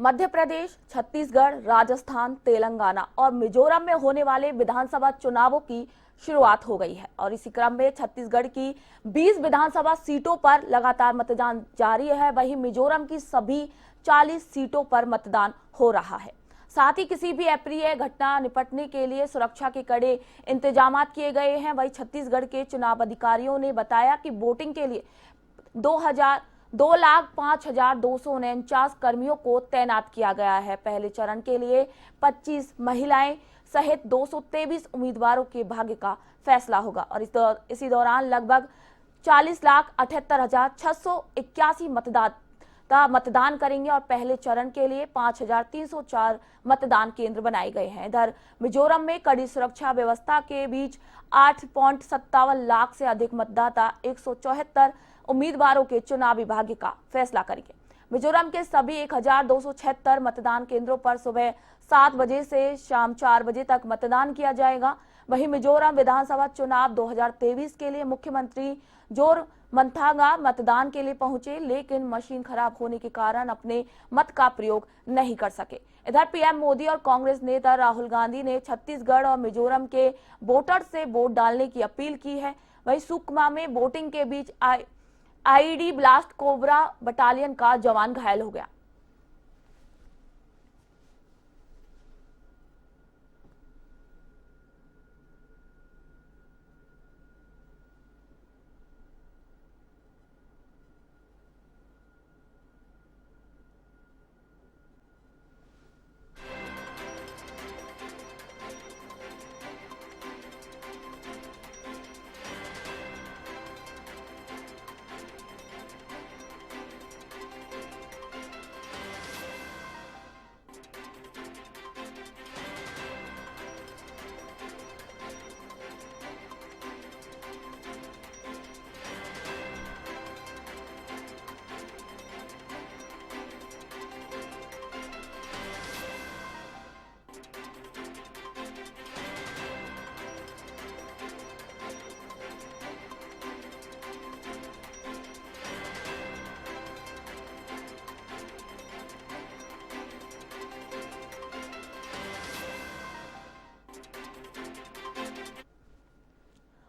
मध्य प्रदेश, छत्तीसगढ़, राजस्थान, तेलंगाना और मिजोरम में होने वाले विधानसभा चुनावों की शुरुआत हो गई है और इसी क्रम में छत्तीसगढ़ की 20 विधानसभा सीटों पर लगातार मतदान जारी है। वहीं मिजोरम की सभी 40 सीटों पर मतदान हो रहा है। साथ ही किसी भी अप्रिय घटना निपटने के लिए सुरक्षा के कड़े इंतजाम किए गए हैं। वहीं छत्तीसगढ़ के चुनाव अधिकारियों ने बताया कि वोटिंग के लिए 2,05,249 कर्मियों को तैनात किया गया है। पहले चरण के लिए 25 महिलाएं सहित 223 उम्मीदवारों के भाग्य का फैसला होगा और इसी दौरान लगभग 40,78,681 मतदाता मतदान करेंगे और पहले चरण के लिए 5,304 मतदान केंद्र बनाए गए हैं। इधर मिजोरम में कड़ी सुरक्षा व्यवस्था के बीच 8.57 लाख से अधिक मतदाता 174 उम्मीदवारों के चुनावी भाग्य का फैसला करेंगे। मिजोरम के सभी 1,276 मतदान केंद्रों पर सुबह 7 बजे से शाम 4 बजे तक मतदान किया जाएगा। वहीं मिजोरम विधानसभा चुनाव 2023 के लिए मुख्यमंत्री जोरमथांगा मतदान के लिए पहुंचे, लेकिन मशीन खराब होने के कारण अपने मत का प्रयोग नहीं कर सके। इधर पीएम मोदी और कांग्रेस नेता राहुल गांधी ने छत्तीसगढ़ और मिजोरम के वोटर्स से वोट डालने की अपील की है। वहीं सुकमा में वोटिंग के बीच आईईडी ब्लास्ट कोबरा बटालियन का जवान घायल हो गया।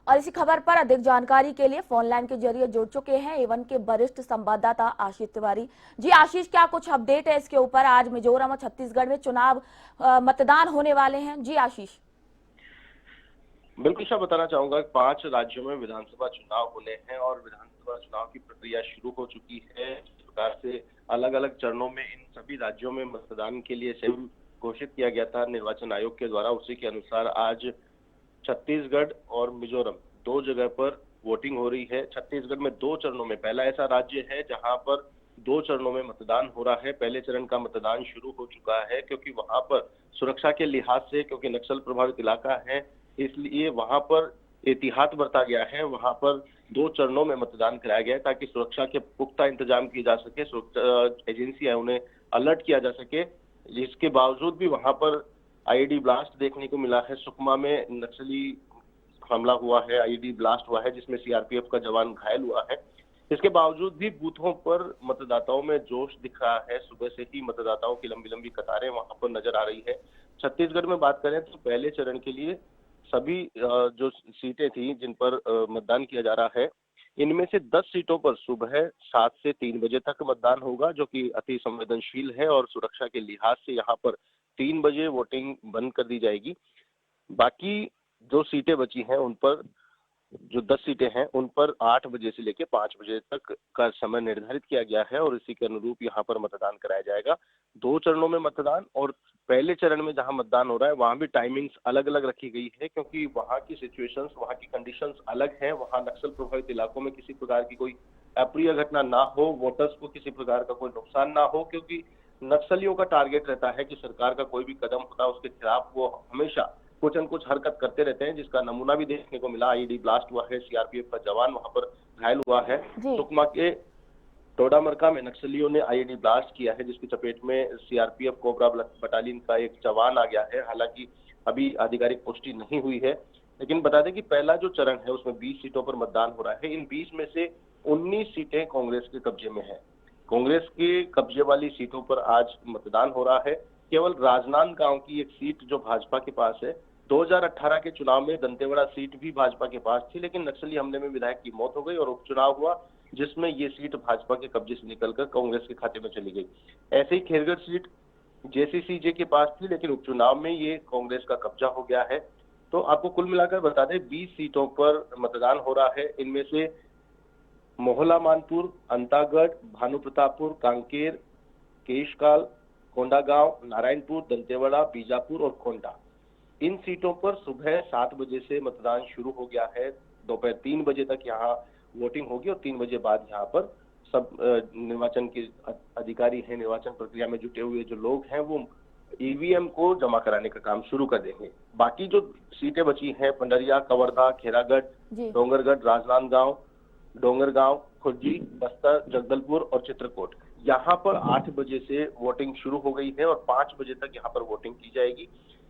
और इसी खबर पर अधिक जानकारी के लिए फोन लाइन के जरिए जुड़ चुके हैं एवन के वरिष्ठ संवाददाता आशीष तिवारी। जी आशीष, क्या कुछ अपडेट है इसके ऊपर? आज मिजोरम और छत्तीसगढ़ में चुनाव मतदान होने वाले हैं। जी आशीष। बिल्कुल, बताना चाहूंगा कि 5 राज्यों में विधानसभा चुनाव होने हैं और विधानसभा चुनाव की प्रक्रिया शुरू हो चुकी है। इस प्रकार से अलग अलग चरणों में इन सभी राज्यों में मतदान के लिए समय घोषित किया गया था निर्वाचन आयोग के द्वारा। उसी के अनुसार आज छत्तीसगढ़ और मिजोरम 2 जगह पर वोटिंग हो रही है। छत्तीसगढ़ में 2 चरणों में, पहला ऐसा राज्य है जहां पर 2 चरणों में मतदान हो रहा है। पहले चरण का मतदान शुरू हो चुका है क्योंकि वहां पर सुरक्षा के लिहाज से, क्योंकि नक्सल प्रभावित इलाका है, इसलिए वहां पर एहतियात बरता गया है। वहां पर 2 चरणों में मतदान कराया गया है ताकि सुरक्षा के पुख्ता इंतजाम किए जा सके, सुरक्षा एजेंसी है उन्हें अलर्ट किया जा सके। इसके बावजूद भी वहां पर आईईडी ब्लास्ट देखने को मिला है। सुकमा में नक्सली हमला हुआ है, आईईडी ब्लास्ट हुआ है जिसमें सीआरपीएफ का जवान घायल हुआ है। इसके बावजूद भी बूथों पर मतदाताओं में जोश दिख रहा है। सुबह से ही मतदाताओं की लंबी लंबी कतारें वहां पर नजर आ रही है। छत्तीसगढ़ में बात करें तो पहले चरण के लिए सभी जो सीटें थी जिन पर मतदान किया जा रहा है, इनमें से 10 सीटों पर सुबह 7 से 3 बजे तक मतदान होगा, जो कि अति संवेदनशील है और सुरक्षा के लिहाज से यहाँ पर 3 बजे वोटिंग बंद कर दी जाएगी। बाकी जो सीटें बची हैं उन पर, जो 10 सीटें हैं उन पर 8 बजे से लेकर 5 बजे तक का समय निर्धारित किया गया है और इसी के अनुरूप यहाँ पर मतदान कराया जाएगा। 2 चरणों में मतदान, और पहले चरण में जहां मतदान हो रहा है वहां भी टाइमिंग्स अलग अलग रखी गई है क्योंकि वहां की सिचुएशंस, वहां की कंडीशंस अलग हैं। वहां नक्सल प्रभावित इलाकों में किसी प्रकार की कोई अप्रिय घटना ना हो, वोटर्स को किसी प्रकार का कोई नुकसान ना हो, क्योंकि नक्सलियों का टारगेट रहता है कि सरकार का कोई भी कदम होता है उसके खिलाफ वो हमेशा कुछ न कुछ हरकत करते रहते हैं, जिसका नमूना भी देखने को मिला। आईईडी ब्लास्ट हुआ है, सीआरपीएफ का जवान वहां पर घायल हुआ है। सुकमा के टोडामरका में नक्सलियों ने आईईडी ब्लास्ट किया है जिसकी चपेट में सीआरपीएफ कोबरा बटालियन का एक जवान आ गया है। हालांकि अभी आधिकारिक पुष्टि नहीं हुई है, लेकिन बता दें कि पहला जो चरण है उसमें 20 सीटों पर मतदान हो रहा है। इन 20 में से 19 सीटें कांग्रेस के कब्जे में है। कांग्रेस के कब्जे वाली सीटों पर आज मतदान हो रहा है। केवल राजनांदगांव की एक सीट जो भाजपा के पास है, 2018 के चुनाव में दंतेवाड़ा सीट भी भाजपा के पास थी, लेकिन नक्सली हमले में विधायक की मौत हो गई और उपचुनाव हुआ, जिसमें ये सीट भाजपा के कब्जे से निकलकर कांग्रेस के खाते में चली गई। ऐसे ही खेरगढ़ सीट जेसीसीजे के पास थी, लेकिन उपचुनाव में ये कांग्रेस का कब्जा हो गया है। तो आपको कुल मिलाकर बता दें, 20 सीटों पर मतदान हो रहा है। इनमें से मोहला मानपुर, अंतागढ़, भानु प्रतापपुर, कांकेर, केशकाल, कोंडागांव, नारायणपुर, दंतेवाड़ा, बीजापुर और कोंडा, इन सीटों पर सुबह 7 बजे से मतदान शुरू हो गया है। दोपहर 3 बजे तक यहाँ वोटिंग होगी और 3 बजे बाद यहाँ पर सब निर्वाचन के अधिकारी हैं, निर्वाचन प्रक्रिया में जुटे हुए जो लोग हैं, वो ईवीएम को जमा कराने का काम शुरू कर देंगे। बाकी जो सीटें बची हैं, पंडरिया, कवर्धा, खेरागढ़, जी। डोंगरगढ़, राजनांदगांव, डोंगरगांव, खुर्जी, बस्तर, जगदलपुर और चित्रकूट, यहाँ पर 8 बजे से वोटिंग शुरू हो गई है और 5 बजे तक यहाँ पर वोटिंग की जाएगी।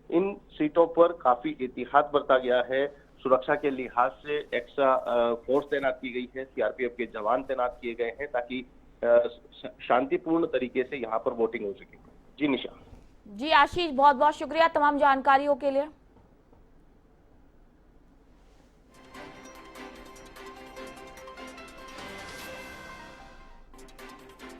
इन सीटों पर काफी एहतियात बरता गया है। सुरक्षा के लिहाज से एक्स्ट्रा फोर्स तैनात की गई है, सीआरपीएफ के जवान तैनात किए गए हैं, ताकि शांतिपूर्ण तरीके से यहाँ पर वोटिंग हो सके। जी निशा। जी आशीष, बहुत बहुत शुक्रिया तमाम जानकारियों के लिए।